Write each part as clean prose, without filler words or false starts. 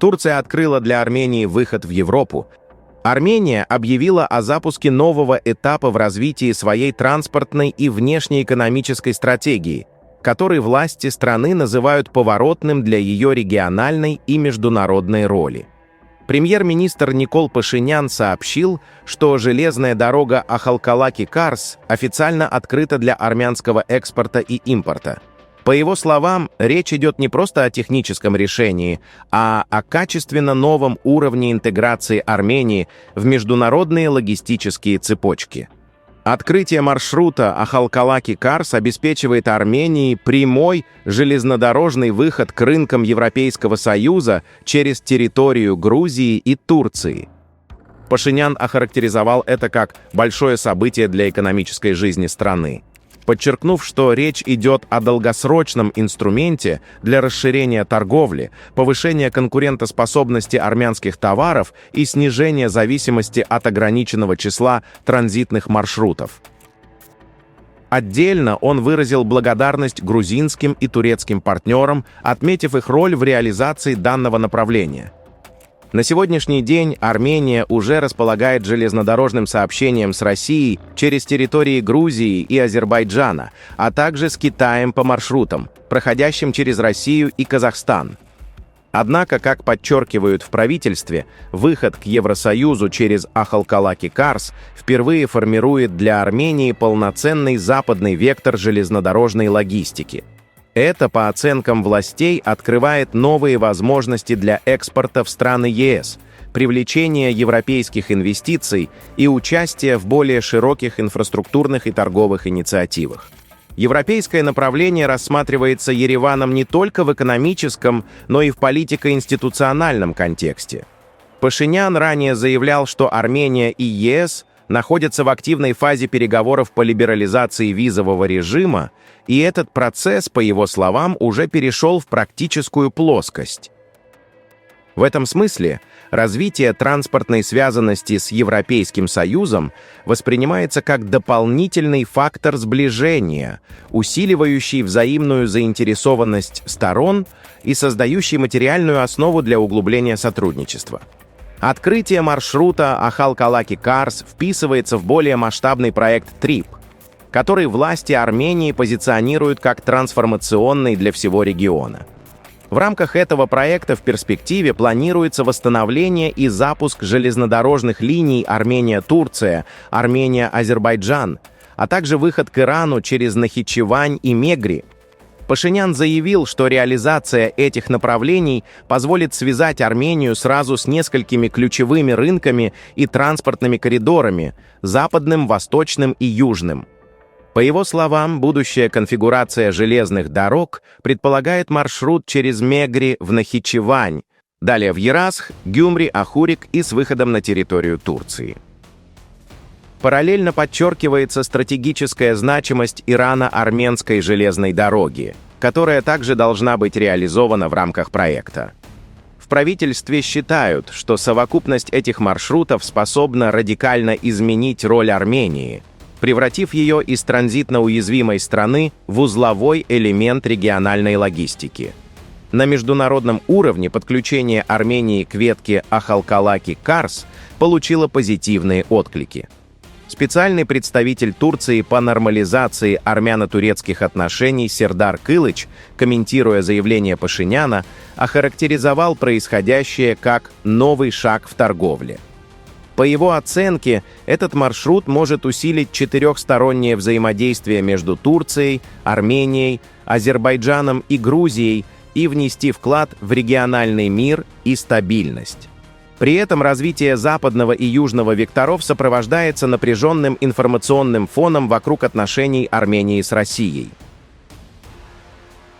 Турция открыла для Армении выход в Европу. Армения объявила о запуске нового этапа в развитии своей транспортной и внешнеэкономической стратегии, который власти страны называют поворотным для ее региональной и международной роли. Премьер-министр Никол Пашинян сообщил, что железная дорога Ахалкалаки-Карс официально открыта для армянского экспорта и импорта. По его словам, речь идет не просто о техническом решении, а о качественно новом уровне интеграции Армении в международные логистические цепочки. Открытие маршрута Ахалкалаки-Карс обеспечивает Армении прямой железнодорожный выход к рынкам Европейского Союза через территорию Грузии и Турции. Пашинян охарактеризовал это как большое событие для экономической жизни страны, подчеркнув, что речь идет о долгосрочном инструменте для расширения торговли, повышения конкурентоспособности армянских товаров и снижения зависимости от ограниченного числа транзитных маршрутов. Отдельно он выразил благодарность грузинским и турецким партнерам, отметив их роль в реализации данного направления. На сегодняшний день Армения уже располагает железнодорожным сообщением с Россией через территории Грузии и Азербайджана, а также с Китаем по маршрутам, проходящим через Россию и Казахстан. Однако, как подчеркивают в правительстве, выход к Евросоюзу через Ахалкалаки-Карс впервые формирует для Армении полноценный западный вектор железнодорожной логистики. Это, по оценкам властей, открывает новые возможности для экспорта в страны ЕС, привлечения европейских инвестиций и участия в более широких инфраструктурных и торговых инициативах. Европейское направление рассматривается Ереваном не только в экономическом, но и в политико-институциональном контексте. Пашинян ранее заявлял, что Армения и ЕС находятся в активной фазе переговоров по либерализации визового режима, и этот процесс, по его словам, уже перешел в практическую плоскость. В этом смысле развитие транспортной связанности с Европейским Союзом воспринимается как дополнительный фактор сближения, усиливающий взаимную заинтересованность сторон и создающий материальную основу для углубления сотрудничества. Открытие маршрута Ахалкалаки-Карс вписывается в более масштабный проект ТРИП, который власти Армении позиционируют как трансформационный для всего региона. В рамках этого проекта в перспективе планируется восстановление и запуск железнодорожных линий Армения-Турция, Армения-Азербайджан, а также выход к Ирану через Нахичевань и Мегри. Пашинян заявил, что реализация этих направлений позволит связать Армению сразу с несколькими ключевыми рынками и транспортными коридорами – западным, восточным и южным. По его словам, будущая конфигурация железных дорог предполагает маршрут через Мегри в Нахичевань, далее в Ерасх, Гюмри, Ахурик и с выходом на территорию Турции. Параллельно подчеркивается стратегическая значимость Ирано-Армянской железной дороги, которая также должна быть реализована в рамках проекта. В правительстве считают, что совокупность этих маршрутов способна радикально изменить роль Армении, превратив ее из транзитно уязвимой страны в узловой элемент региональной логистики. На международном уровне подключение Армении к ветке Ахалкалаки-Карс получило позитивные отклики. Специальный представитель Турции по нормализации армяно-турецких отношений Сердар Кылыч, комментируя заявление Пашиняна, охарактеризовал происходящее как «новый шаг в торговле». По его оценке, этот маршрут может усилить четырехстороннее взаимодействие между Турцией, Арменией, Азербайджаном и Грузией и внести вклад в региональный мир и стабильность. При этом развитие западного и южного векторов сопровождается напряженным информационным фоном вокруг отношений Армении с Россией.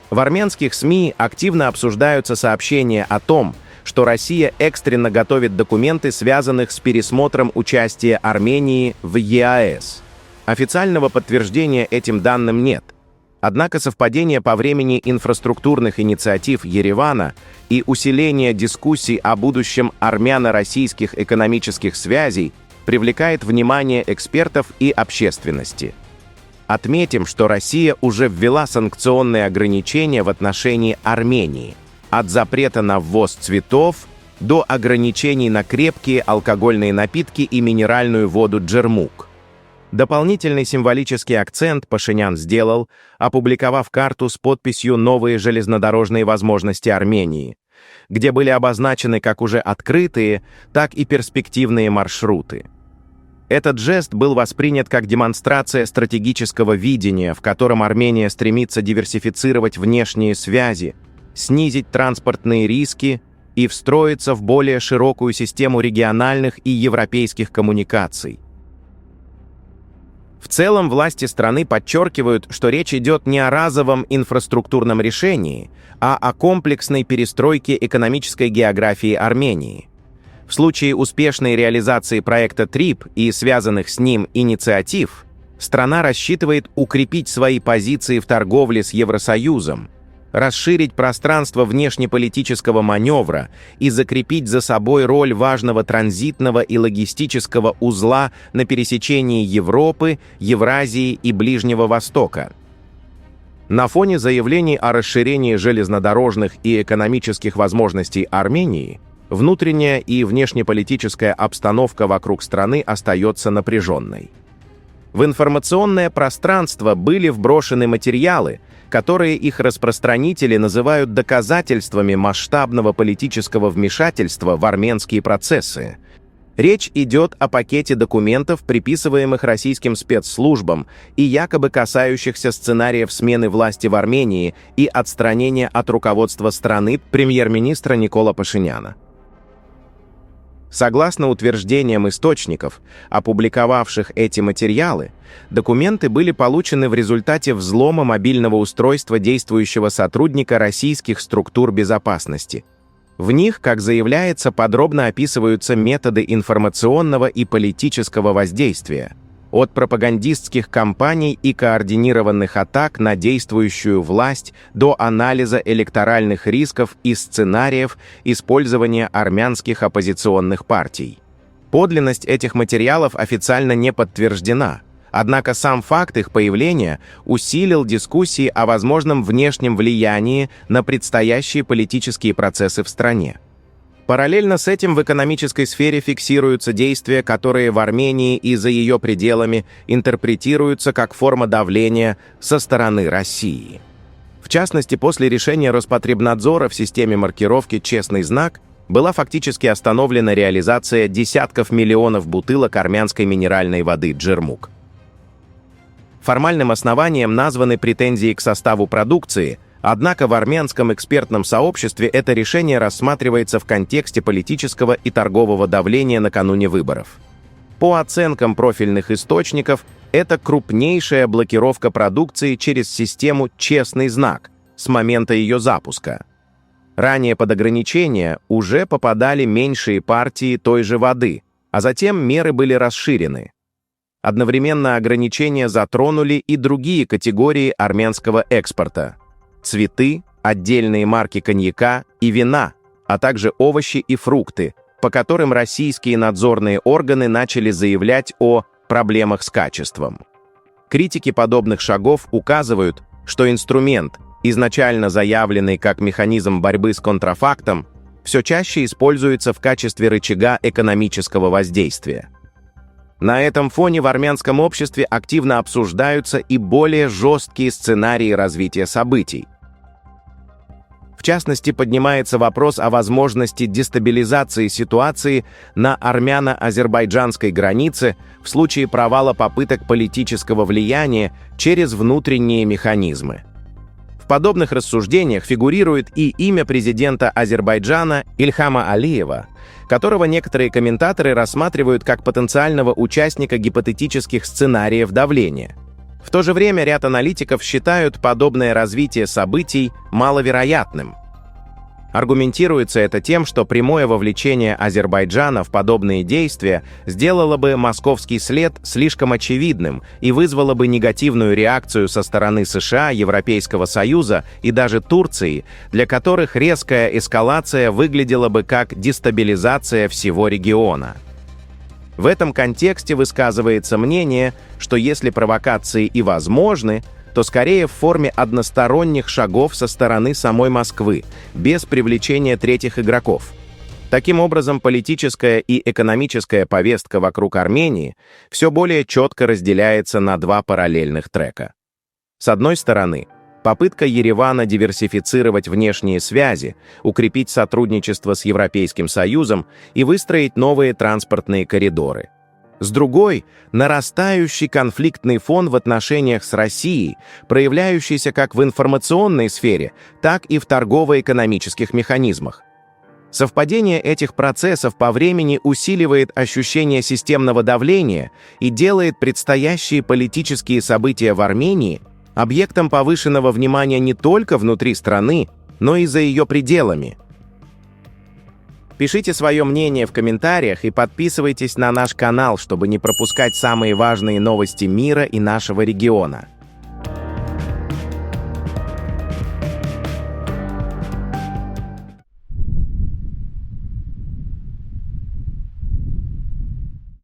В армянских СМИ активно обсуждаются сообщения о том, что Россия экстренно готовит документы, связанных с пересмотром участия Армении в ЕАЭС. Официального подтверждения этим данным нет. Однако совпадение по времени инфраструктурных инициатив Еревана и усиление дискуссий о будущем армяно-российских экономических связей привлекает внимание экспертов и общественности. Отметим, что Россия уже ввела санкционные ограничения в отношении Армении, от запрета на ввоз цветов до ограничений на крепкие алкогольные напитки и минеральную воду Джермук. Дополнительный символический акцент Пашинян сделал, опубликовав карту с подписью «Новые железнодорожные возможности Армении», где были обозначены как уже открытые, так и перспективные маршруты. Этот жест был воспринят как демонстрация стратегического видения, в котором Армения стремится диверсифицировать внешние связи, снизить транспортные риски и встроиться в более широкую систему региональных и европейских коммуникаций. В целом, власти страны подчеркивают, что речь идет не о разовом инфраструктурном решении, а о комплексной перестройке экономической географии Армении. В случае успешной реализации проекта ТРИП и связанных с ним инициатив, страна рассчитывает укрепить свои позиции в торговле с Евросоюзом, расширить пространство внешнеполитического маневра и закрепить за собой роль важного транзитного и логистического узла на пересечении Европы, Евразии и Ближнего Востока. На фоне заявлений о расширении железнодорожных и экономических возможностей Армении, внутренняя и внешнеполитическая обстановка вокруг страны остается напряженной. В информационное пространство были вброшены материалы, которые их распространители называют доказательствами масштабного политического вмешательства в армянские процессы. Речь идет о пакете документов, приписываемых российским спецслужбам и якобы касающихся сценариев смены власти в Армении и отстранения от руководства страны премьер-министра Никола Пашиняна. Согласно утверждениям источников, опубликовавших эти материалы, документы были получены в результате взлома мобильного устройства действующего сотрудника российских структур безопасности. В них, как заявляется, подробно описываются методы информационного и политического воздействия, от пропагандистских кампаний и координированных атак на действующую власть до анализа электоральных рисков и сценариев использования армянских оппозиционных партий. Подлинность этих материалов официально не подтверждена, однако сам факт их появления усилил дискуссии о возможном внешнем влиянии на предстоящие политические процессы в стране. Параллельно с этим в экономической сфере фиксируются действия, которые в Армении и за ее пределами интерпретируются как форма давления со стороны России. В частности, после решения Роспотребнадзора в системе маркировки «Честный знак» была фактически остановлена реализация десятков миллионов бутылок армянской минеральной воды Джермук. Формальным основанием названы претензии к составу продукции, однако в армянском экспертном сообществе это решение рассматривается в контексте политического и торгового давления накануне выборов. По оценкам профильных источников, это крупнейшая блокировка продукции через систему «Честный знак» с момента ее запуска. Ранее под ограничения уже попадали меньшие партии той же воды, а затем меры были расширены. Одновременно ограничения затронули и другие категории армянского экспорта: цветы, отдельные марки коньяка и вина, а также овощи и фрукты, по которым российские надзорные органы начали заявлять о проблемах с качеством. Критики подобных шагов указывают, что инструмент, изначально заявленный как механизм борьбы с контрафактом, все чаще используется в качестве рычага экономического воздействия. На этом фоне в армянском обществе активно обсуждаются и более жесткие сценарии развития событий. В частности, поднимается вопрос о возможности дестабилизации ситуации на армяно-азербайджанской границе в случае провала попыток политического влияния через внутренние механизмы. В подобных рассуждениях фигурирует и имя президента Азербайджана Ильхама Алиева, которого некоторые комментаторы рассматривают как потенциального участника гипотетических сценариев давления. В то же время ряд аналитиков считают подобное развитие событий маловероятным. Аргументируется это тем, что прямое вовлечение Азербайджана в подобные действия сделало бы московский след слишком очевидным и вызвало бы негативную реакцию со стороны США, Европейского Союза и даже Турции, для которых резкая эскалация выглядела бы как дестабилизация всего региона. В этом контексте высказывается мнение, что если провокации и возможны, то скорее в форме односторонних шагов со стороны самой Москвы, без привлечения третьих игроков. Таким образом, политическая и экономическая повестка вокруг Армении все более четко разделяется на два параллельных трека. С одной стороны, попытка Еревана диверсифицировать внешние связи, укрепить сотрудничество с Европейским Союзом и выстроить новые транспортные коридоры. С другой – нарастающий конфликтный фон в отношениях с Россией, проявляющийся как в информационной сфере, так и в торгово-экономических механизмах. Совпадение этих процессов по времени усиливает ощущение системного давления и делает предстоящие политические события в Армении объектом повышенного внимания не только внутри страны, но и за ее пределами. Пишите свое мнение в комментариях и подписывайтесь на наш канал, чтобы не пропускать самые важные новости мира и нашего региона.